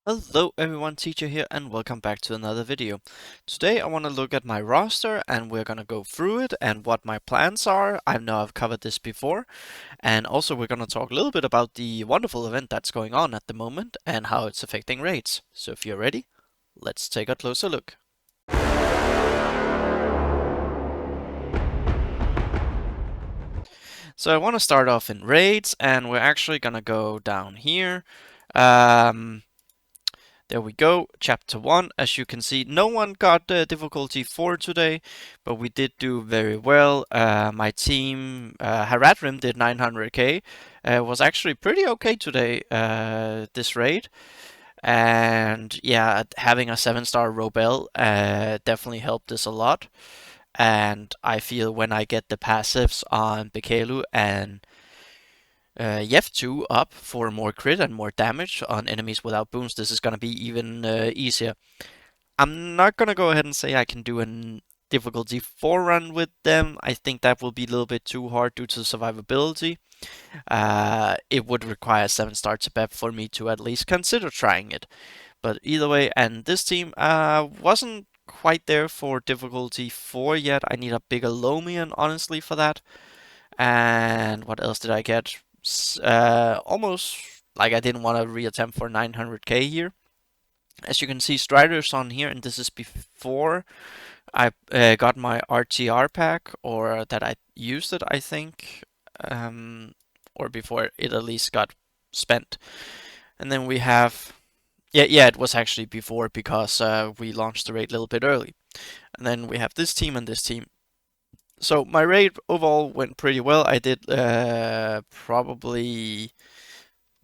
Hello everyone, Teacher here and welcome back to another video. Today I want to look at my roster and we're gonna go through it and what my plans are. I know I've covered this before, and also we're gonna talk a little bit about the wonderful event that's going on at the moment and how it's affecting raids. So if you're ready, let's take a closer look. So I want to start off in raids and we're actually gonna go down here. There we go, chapter 1. As you can see, no one got difficulty 4 today, but we did do very well. My team, Haradrim did 900k, was actually pretty okay today, this raid. And yeah, having a 7-star Robel definitely helped us a lot. And I feel when I get the passives on Bekelu and Yev2 up for more crit and more damage on enemies without boons, this is going to be even easier. I'm not going to go ahead and say I can do a difficulty 4 run with them. I think that will be a little bit too hard due to survivability. It would require 7-star Tibet for me to at least consider trying it. But either way, and this team wasn't quite there for difficulty 4 yet. I need a bigger Lomian, honestly, for that. And what else did I get? Almost like I didn't want to reattempt for 900k here. As you can see, Strider's on here, and this is before I got my RTR pack, or that I used it, I think, or before it at least got spent. And then we have, yeah, it was actually before because we launched the raid a little bit early. And then we have this team and this team. So my raid overall went pretty well. I did probably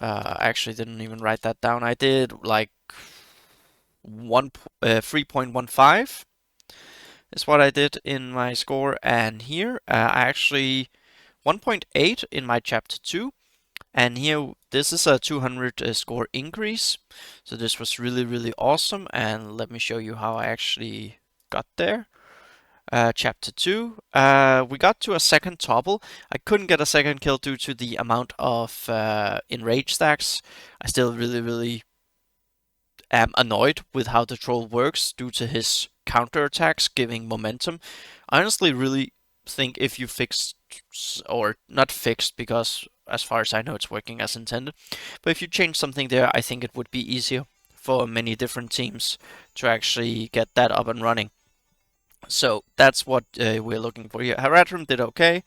actually didn't even write that down. I did like 3.15 is what I did in my score, and here I actually 1.8 in my chapter 2, and here this is a 200 score increase. So this was really awesome, and let me show you how I actually got there. Chapter 2, we got to a second topple. I couldn't get a second kill due to the amount of enrage stacks. I still really am annoyed with how the troll works due to his counterattacks giving momentum. I honestly really think if you fixed, or not fixed because as far as I know it's working as intended, but if you change something there, I think it would be easier for many different teams to actually get that up and running. So that's what we're looking for here. Haradrim did okay,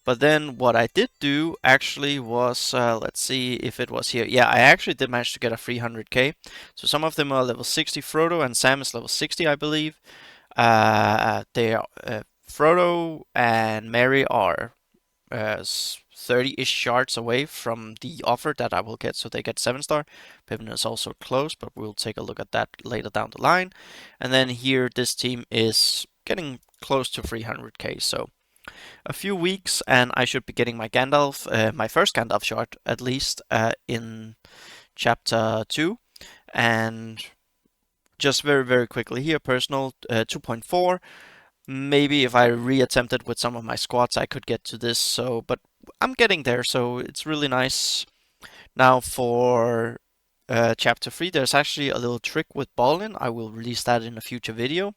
but then what I did do actually was, let's see if it was here. Yeah, I actually did manage to get a 300k. So some of them are level 60. Frodo and Sam is level 60, I believe. They are, Frodo and Mary are 30-ish shards away from the offer that I will get, so they get 7-star. Pippin is also close, but we'll take a look at that later down the line. And then here, this team is getting close to 300k, so a few weeks and I should be getting my Gandalf, my first Gandalf shard at least, in chapter 2. And just very quickly here, personal 2.4. Maybe if I reattempted with some of my squats, I could get to this. So, but I'm getting there, so it's really nice. Now for chapter 3, there's actually a little trick with Ballin. I will release that in a future video.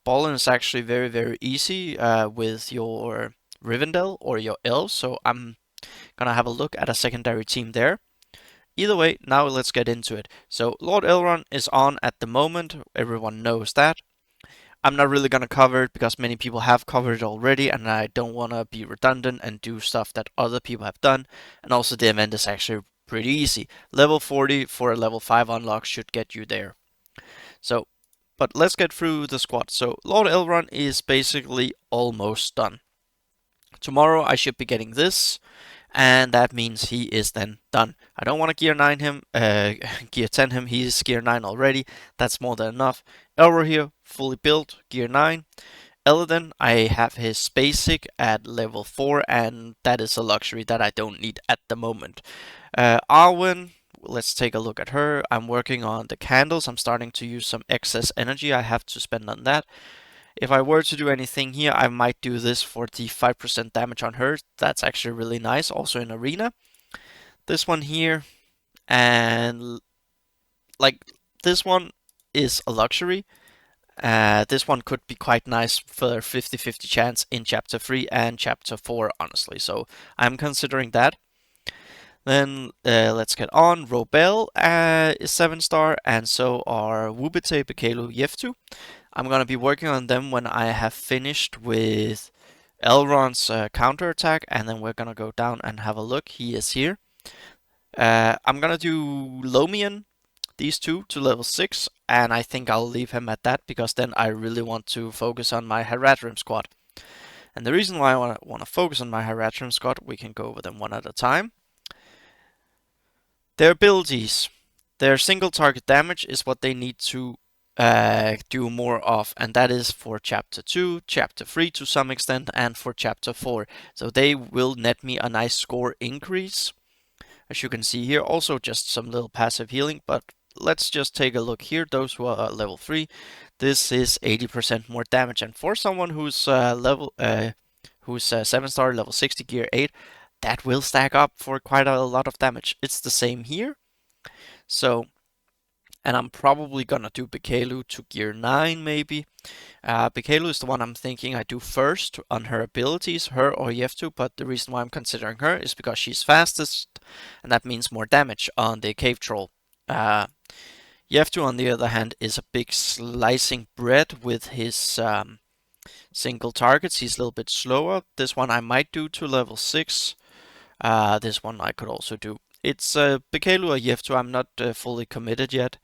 Ballin is actually very easy with your Rivendell or your elves, so I'm gonna have a look at a secondary team there. Either way, now let's get into it. So Lord Elrond is on at the moment, everyone knows that. I'm not really gonna cover it because many people have covered it already, and I don't wanna be redundant and do stuff that other people have done. And also the event is actually pretty easy. Level 40 for a level 5 unlock should get you there. So, but let's get through the squad. So Lord Elrond is basically almost done. Tomorrow I should be getting this, and that means he is then done. I don't want to gear 9 him, gear 10 him, he's gear 9 already, that's more than enough. Elrond here, fully built, gear 9. Elrond, I have his basic at level 4, and that is a luxury that I don't need at the moment. Arwen, let's take a look at her. I'm working on the candles, I'm starting to use some excess energy I have to spend on that. If I were to do anything here, I might do this for the 5% damage on her. That's actually really nice, also in Arena. This one here, and like this one is a luxury. This one could be quite nice for 50-50 chance in Chapter 3 and Chapter 4, honestly. So I'm considering that. Then let's get on. Robel is 7-star, and so are Wubite, Bekelu, Yeftu. I'm gonna be working on them when I have finished with Elrond's counterattack, and then we're gonna go down and have a look. He is here. I'm gonna do Lomian, these two, to level 6, and I think I'll leave him at that because then I really want to focus on my Haradrim squad. And the reason why I want to focus on my Haradrim squad, we can go over them one at a time. Their abilities, their single target damage is what they need to do more of, and that is for Chapter 2, Chapter 3 to some extent, and for Chapter 4. So they will net me a nice score increase. As you can see here, also just some little passive healing, but let's just take a look here. Those who are level 3, this is 80% more damage, and for someone who's 7-star, level 60, gear 8, that will stack up for quite a lot of damage. It's the same here. So, and I'm probably gonna do Bekelu to gear 9 maybe. Bekelu is the one I'm thinking I do first on her abilities, her or Yeftu, but the reason why I'm considering her is because she's fastest, and that means more damage on the cave troll. Yeftu, on the other hand, is a big slicing bread with his single targets. He's a little bit slower. This one I might do to level 6. This one I could also do. It's Bekelu or Yeftu. I'm not fully committed yet.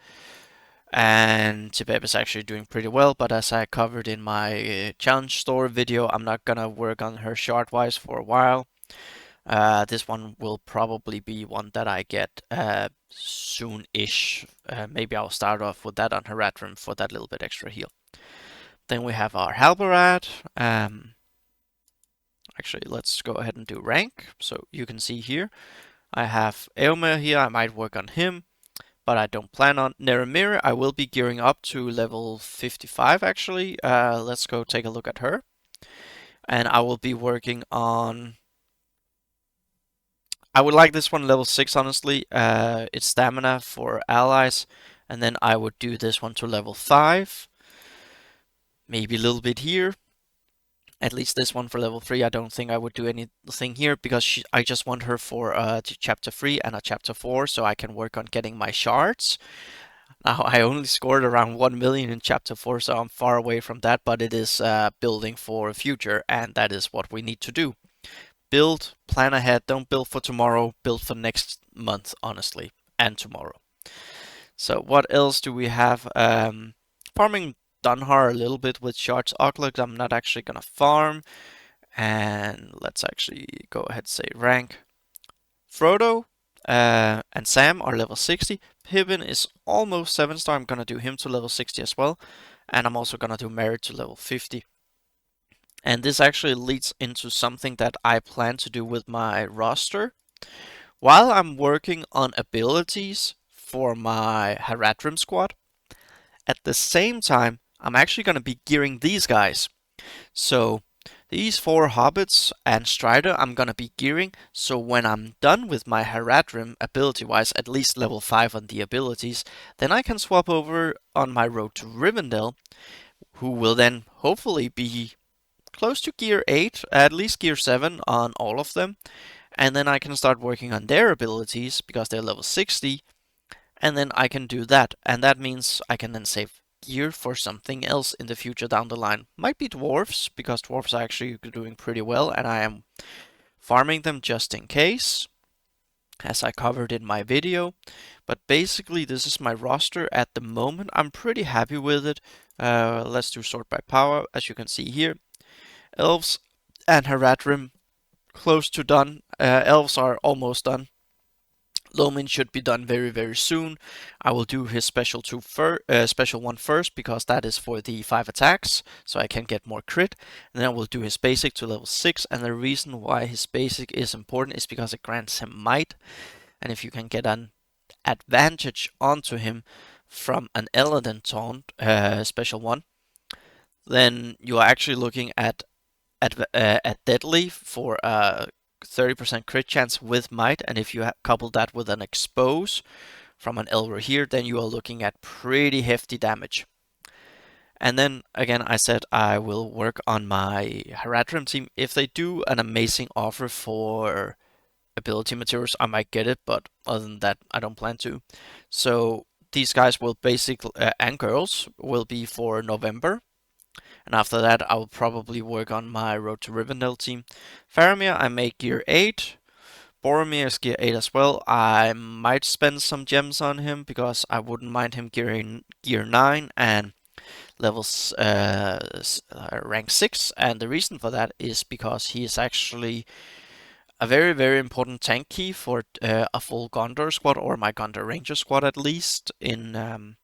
And Tibeb is actually doing pretty well, but as I covered in my challenge store video, I'm not gonna work on her shard-wise for a while. This one will probably be one that I get soon-ish. Maybe I'll start off with that on Haradrim for that little bit extra heal. Then we have our Halberad. Actually, let's go ahead and do rank. So you can see here, I have Eomer here. I might work on him, but I don't plan on. Neramir, I will be gearing up to level 55 actually. Let's go take a look at her. And I will be working on... I would like this one level 6, honestly. It's stamina for allies. And then I would do this one to level 5. Maybe a little bit here. At least this one for level 3. I don't think I would do anything here because I just want her for Chapter 3 and a Chapter 4 so I can work on getting my shards. Now, I only scored around 1 million in Chapter 4, so I'm far away from that, but it is building for future, and that is what we need to do. Build, plan ahead, don't build for tomorrow, build for next month, honestly, and tomorrow. So what else do we have? Farming Dunhar a little bit with shards. Oglug, I'm not actually gonna farm. And let's actually go ahead and say rank. Frodo and Sam are level 60. Pippin is almost 7-star. I'm gonna do him to level 60 as well. And I'm also gonna do Merit to level 50. And this actually leads into something that I plan to do with my roster. While I'm working on abilities for my Haradrim squad, at the same time, I'm actually going to be gearing these guys. So these 4 hobbits and Strider I'm going to be gearing, so when I'm done with my Haradrim ability-wise, at least level 5 on the abilities, then I can swap over on my road to Rivendell, who will then hopefully be close to gear 8, at least gear 7 on all of them, and then I can start working on their abilities because they're level 60, and then I can do that, and that means I can then save gear for something else in the future down the line. Might be dwarves, because dwarves are actually doing pretty well, and I am farming them just in case, as I covered in my video. But basically, this is my roster at the moment. I'm pretty happy with it. Let's do sort by power, as you can see here. Elves and Haradrim, close to done. Elves are almost done. Lomin should be done very, very soon. I will do his special one first because that is for the 5 attacks, so I can get more crit. And then I will do his basic to level 6. And the reason why his basic is important is because it grants him might. And if you can get an advantage onto him from an Elrond taunt, special one, then you are actually looking at deadly for 30% crit chance with might, and if you couple that with an expose from an Elrond here, then you are looking at pretty hefty damage. And then again, I said I will work on my Haradrim team. If they do an amazing offer for ability materials, I might get it, but other than that, I don't plan to. So these guys will basically, and girls, will be for November. And after that, I will probably work on my Road to Rivendell team. Faramir, I make gear 8. Boromir is gear 8 as well. I might spend some gems on him because I wouldn't mind him gearing gear 9 and levels rank 6. And the reason for that is because he is actually a very, very important tank key for a full Gondor squad, or my Gondor Ranger squad at least, in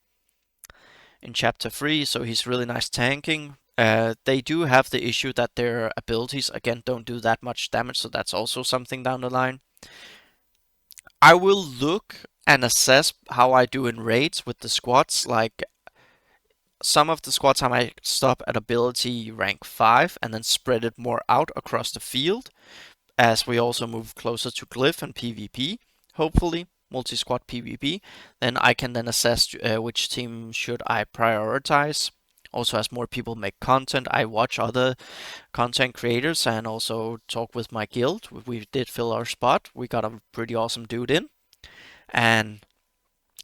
Chapter 3, so he's really nice tanking. They do have the issue that their abilities, again, don't do that much damage, so that's also something down the line. I will look and assess how I do in raids with the squads. Like, some of the squads I might stop at ability rank 5 and then spread it more out across the field, as we also move closer to Glyph and PvP, hopefully multi-squad PvP. Then I can then assess which team should I prioritize. Also, as more people make content, I watch other content creators and also talk with my guild. We did fill our spot. We got a pretty awesome dude in, and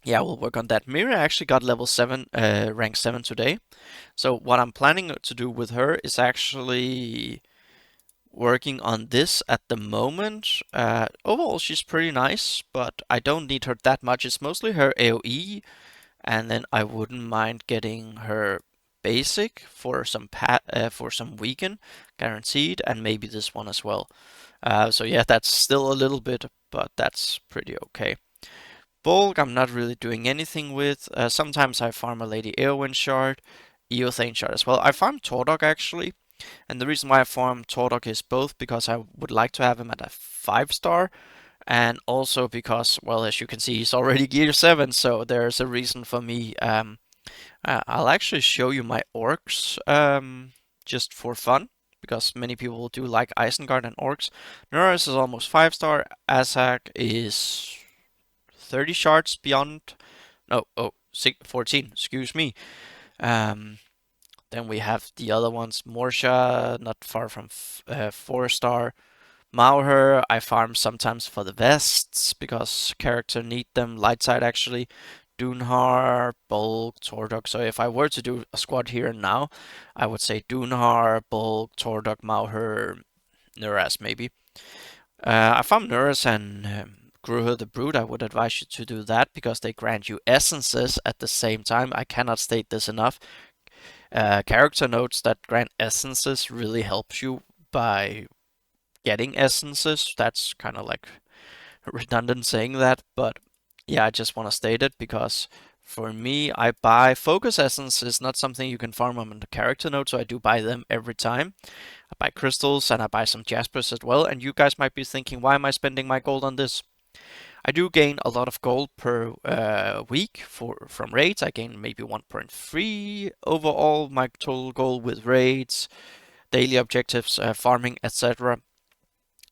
yeah, we'll work on that. Mira actually got level 7, rank 7 today. So what I'm planning to do with her is actually working on this at the moment. Overall, she's pretty nice, but I don't need her that much. It's mostly her AoE, and then I wouldn't mind getting her basic for some weaken guaranteed, and maybe this one as well. So yeah, that's still a little bit, but that's pretty okay. Bulk, I'm not really doing anything with. Sometimes I farm a Lady Eowyn shard, Eothane shard as well. I farm Tordok actually. And the reason why I farm Tordok is both because I would like to have him at a 5-star, and also because, well, as you can see, he's already gear 7, so there's a reason for me. I'll actually show you my orcs just for fun, because many people do like Isengard and orcs. Nuris is almost 5-star, Azak is 30 shards beyond, no, 14, excuse me. Then we have the other ones, Morsha, not far from 4-star. Mauher, I farm sometimes for the vests, because character need them. Lightside actually. Dunhar, Bulk, Tordok. So if I were to do a squad here and now, I would say Dunhar, Bulk, Tordok, Mauher, Nuras maybe. I farm Nuras and Gruher the Brute. I would advise you to do that because they grant you essences at the same time. I cannot state this enough. Character notes that grant essences really helps you by getting essences. That's kind of like redundant saying that, but yeah, I just want to state it because for me, I buy focus essences, not something you can farm on the character note, so I do buy them every time. I buy crystals and I buy some jaspers as well, and you guys might be thinking, why am I spending my gold on this? I do gain a lot of gold per week from raids. I gain maybe 1.3 overall. My total goal with raids, daily objectives, farming, etc.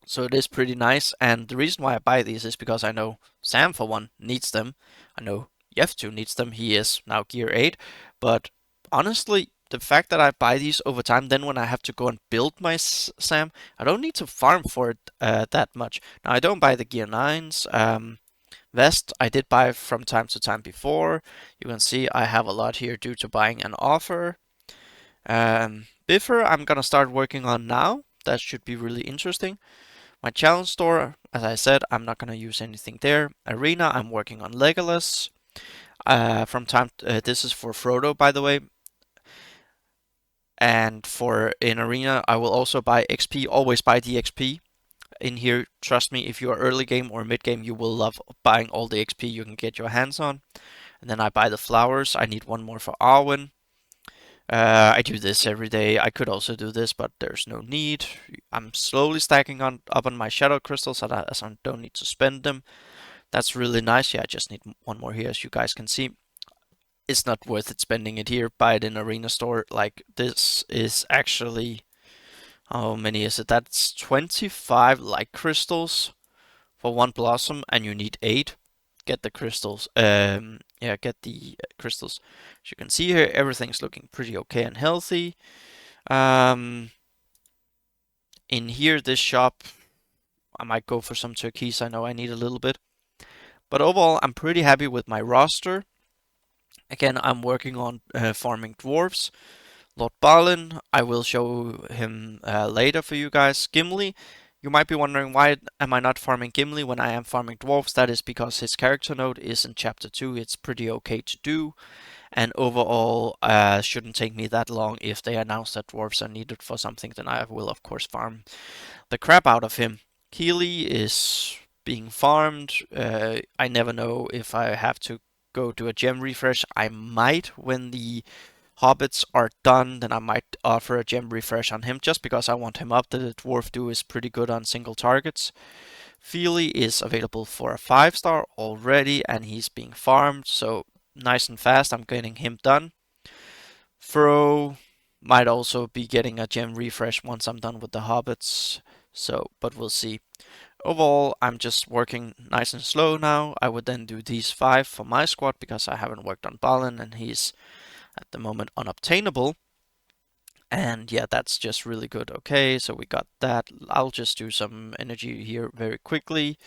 So it is pretty nice. And the reason why I buy these is because I know Sam, for one, needs them. I know Yef2 needs them. He is now gear 8. But honestly, the fact that I buy these over time, then when I have to go and build my Sam, I don't need to farm for it that much. Now, I don't buy the gear 9s. Vest, I did buy from time to time before. You can see I have a lot here due to buying an offer. Biffer, I'm gonna start working on now. That should be really interesting. My challenge store, as I said, I'm not gonna use anything there. Arena, I'm working on Legolas. This is for Frodo, by the way. And in Arena, I will also buy XP. Always buy the XP in here. Trust me, if you are early game or mid game, you will love buying all the XP you can get your hands on. And then I buy the flowers. I need one more for Arwen. I do this every day. I could also do this, but there's no need. I'm slowly stacking up on my shadow crystals as I don't need to spend them. That's really nice. Yeah, I just need one more here, as you guys can see. It's not worth it spending it here. Buy it in Arena Store. Like, this is actually... How many is it? That's 25 light crystals for one blossom, and you need 8. get the crystals. Yeah, get the crystals. As you can see here, everything's looking pretty okay and healthy. In here, this shop, I might go for some turquoise. I know I need a little bit. But overall, I'm pretty happy with my roster. Again, I'm working on farming dwarves. Lord Balin, I will show him later for you guys. Gimli, you might be wondering why am I not farming Gimli when I am farming dwarves? That is because his character node is in chapter 2. It's pretty okay to do, and overall shouldn't take me that long. If they announce that dwarves are needed for something, then I will of course farm the crap out of him. Keely is being farmed. I never know if I have to go do a gem refresh. I might when the hobbits are done, then I might offer a gem refresh on him just because I want him up. The dwarf do is pretty good on single targets. Feely is available for a 5-star already and he's being farmed, so nice and fast I'm getting him done. Fro might also be getting a gem refresh once I'm done with the hobbits, so but we'll see. Overall, I'm just working nice and slow now. I would then do these 5 for my squad because I haven't worked on Balin and he's at the moment unobtainable. And yeah, that's just really good. Okay, so we got that. I'll just do some energy here very quickly.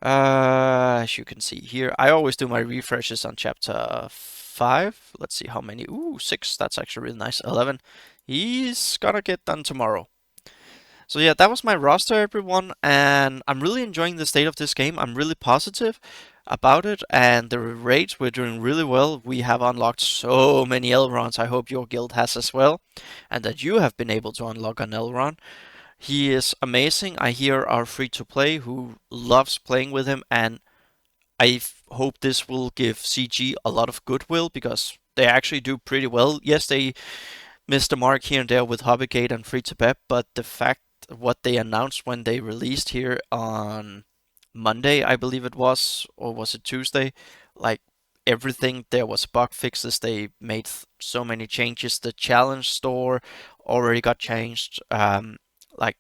As you can see here, I always do my refreshes on chapter 5. Let's see how many. Ooh, 6. That's actually really nice. 11. He's gonna get done tomorrow. So yeah, that was my roster, everyone, and I'm really enjoying the state of this game. I'm really positive about it, and the raids, we're doing really well. We have unlocked so many Elronds. I hope your guild has as well, and that you have been able to unlock an Elrond. He is amazing. I hear our free-to-play who loves playing with him, and I hope this will give CG a lot of goodwill because they actually do pretty well. Yes, they missed the mark here and there with Hobbitgate and Free to Pep, but the fact what they announced when they released here on Monday, I believe it was, or was it Tuesday? Like everything, there was bug fixes. They made so many changes. The challenge store already got changed. Like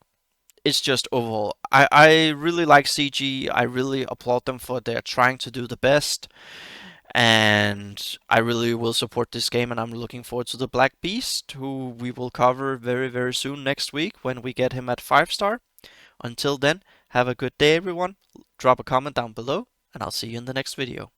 it's just overall, I really like CG. I really applaud them for their trying to do the best and I really will support this game and I'm looking forward to the Black Beast, who we will cover very, very soon next week when we get him at 5-star. Until then, have a good day everyone, drop a comment down below, and I'll see you in the next video.